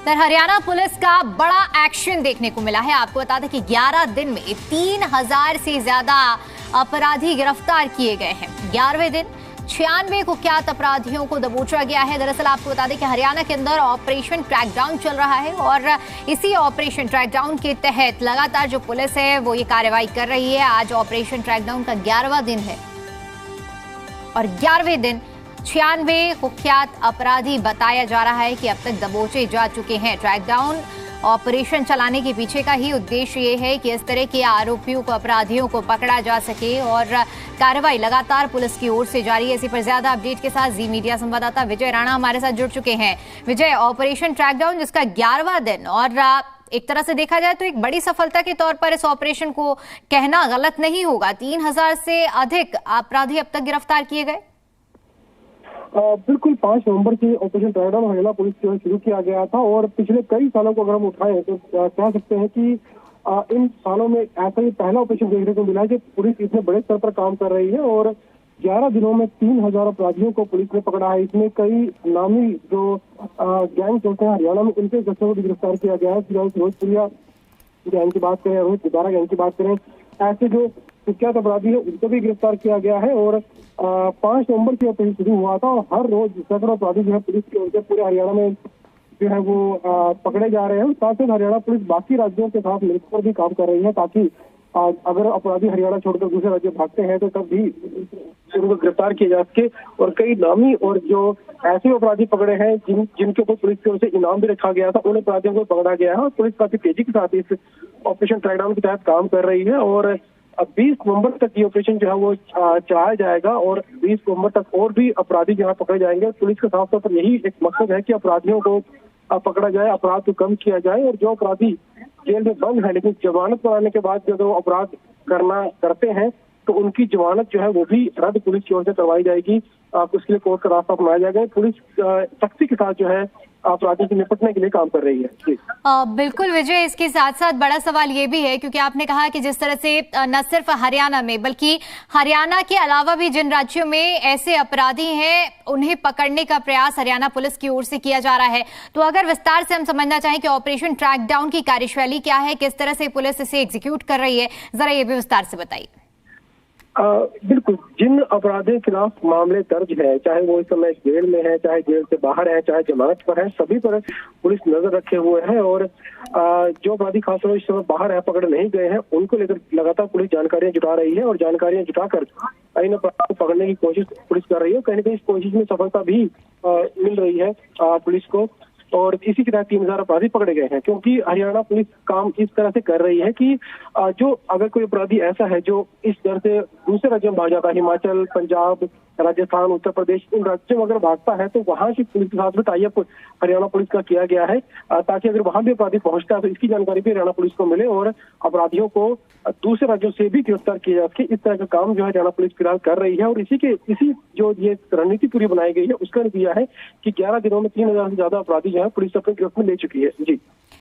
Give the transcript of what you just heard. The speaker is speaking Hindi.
तर हरियाणा पुलिस का बड़ा एक्शन देखने को मिला है। आपको बता दें कि 11 दिन में 3000 से ज्यादा अपराधी गिरफ्तार किए गए हैं। 11वें दिन 96 कुख्यात अपराधियों को दबोचा गया है। दरअसल आपको बता दें कि हरियाणा के अंदर ऑपरेशन ट्रैकडाउन चल रहा है और इसी ऑपरेशन ट्रैकडाउन के तहत लगातार जो पुलिस है वो ये कार्रवाई कर रही है। आज ऑपरेशन ट्रैकडाउन का 11वां दिन है और 11वें दिन 96 कुख्यात अपराधी बताया जा रहा है कि अब तक दबोचे जा चुके हैं। ट्रैकडाउन ऑपरेशन चलाने के पीछे का ही उद्देश्य ये है कि इस तरह के आरोपियों को, अपराधियों को पकड़ा जा सके और कार्रवाई लगातार पुलिस की ओर से जारी है। इसी पर ज्यादा अपडेट के साथ जी मीडिया संवाददाता विजय राणा हमारे साथ जुड़ चुके हैं। विजय, ऑपरेशन ट्रैकडाउन जिसका 11वां दिन और एक तरह से देखा जाए तो एक बड़ी सफलता के तौर पर इस ऑपरेशन को कहना गलत नहीं होगा। 3000 से अधिक अपराधी अब तक गिरफ्तार किए गए। बिल्कुल 5 नवंबर से ऑपरेशन ट्रैकडाउन हरियाणा पुलिस की ओर शुरू किया गया था और पिछले कई सालों को अगर हम उठाएं तो कह सकते हैं कि इन सालों में ऐसा ही पहला ऑपरेशन देखने को मिला है कि पुलिस इतने बड़े स्तर पर काम कर रही है और 11 दिनों में 3000 अपराधियों को पुलिस ने पकड़ा है। इसमें कई नामी जो गैंग चलते हैं हरियाणा में उनके सदस्यों को भी गिरफ्तार किया गया है। फिरोजपुरिया गैंग की बात करें, रोहित गुब्बारा गैंग की बात करें, ऐसे जो कुख्यात अपराधी है उनको भी गिरफ्तार किया गया है और 5 नवंबर से ऑपरेशन शुरू हुआ था और हर रोज सैकड़ों अपराधी जो है पुलिस की ओर से पूरे हरियाणा में जो है वो पकड़े जा रहे हैं। साथ ही हरियाणा पुलिस बाकी राज्यों के साथ मिलकर भी काम कर रही है ताकि अगर अपराधी हरियाणा छोड़कर दूसरे राज्य भागते हैं तो तब भी उनको गिरफ्तार किया जा सके। और कई नामी और जो ऐसे अपराधी पकड़े हैं जिनके ऊपर पुलिस की ओर से इनाम भी रखा गया था, उन अपराधियों को पकड़ा गया है और पुलिस काफी तेजी के साथ इस ऑपरेशन ट्रैकडाउन के तहत काम कर रही है। और 20 नवंबर तक ये ऑपरेशन जो है वो चलाया जाएगा और 20 नवंबर तक और भी अपराधी जो है पकड़े जाएंगे। पुलिस का साफ तौर पर यही एक मकसद है कि अपराधियों को पकड़ा जाए, अपराध को कम किया जाए और जो अपराधी जेल में बंद है लेकिन जमानत कराने के बाद जब वो अपराध करते हैं तो उनकी जमानत जो है वो भी रद्द पुलिस की ओर से करवाई जाएगी। उसके लिए कोर्ट का रास्ता अपनाया जाएगा। पुलिस सख्ती के साथ जो है अपराधी से निपटने के लिए काम कर रही है। बिल्कुल विजय, इसके साथ साथ बड़ा सवाल ये भी है क्योंकि आपने कहा कि जिस तरह से न सिर्फ हरियाणा में बल्कि हरियाणा के अलावा भी जिन राज्यों में ऐसे अपराधी हैं उन्हें पकड़ने का प्रयास हरियाणा पुलिस की ओर से किया जा रहा है। तो अगर विस्तार से हम समझना चाहें कि ऑपरेशन ट्रैकडाउन की कार्यशैली क्या है, किस तरह से पुलिस इसे एग्जीक्यूट कर रही है, जरा ये भी विस्तार से बताइए। बिल्कुल, जिन अपराधियों के खिलाफ मामले दर्ज है, चाहे वो इस समय जेल में है, चाहे जेल से बाहर है, चाहे जमानत पर है, सभी पर पुलिस नजर रखे हुए है और जो अपराधी खासतौर इस समय बाहर है, पकड़े नहीं गए हैं, उनको लेकर लगातार पुलिस जानकारियां जुटा रही है और जानकारियां जुटाकर इन अपराधियों को पकड़ने की कोशिश पुलिस कर रही है। कहीं ना कहीं इस कोशिश में सफलता भी मिल रही है पुलिस को और इसी के तहत 3000 अपराधी पकड़े गए हैं। क्योंकि हरियाणा पुलिस काम इस तरह से कर रही है कि जो अगर कोई अपराधी ऐसा है जो इस दर से दूसरे राज्यों में भाग जाता है, हिमाचल, पंजाब, राजस्थान, उत्तर प्रदेश, इन राज्यों में अगर भागता है तो वहां की पुलिस के साथ में टाई अप हरियाणा पुलिस का किया गया है ताकि अगर वहां भी अपराधी पहुंचता है तो इसकी जानकारी भी हरियाणा पुलिस को मिले और अपराधियों को दूसरे राज्यों से भी गिरफ्तार किया जा सके। इस तरह का काम जो है हरियाणा पुलिस फिलहाल कर रही है और इसी जो ये रणनीति पूरी बनाई गई है उसका नतीजा है कि 11 दिनों में 3000 से ज्यादा अपराधी जो है पुलिस अपने गिरफ्त में ले चुकी है। जी।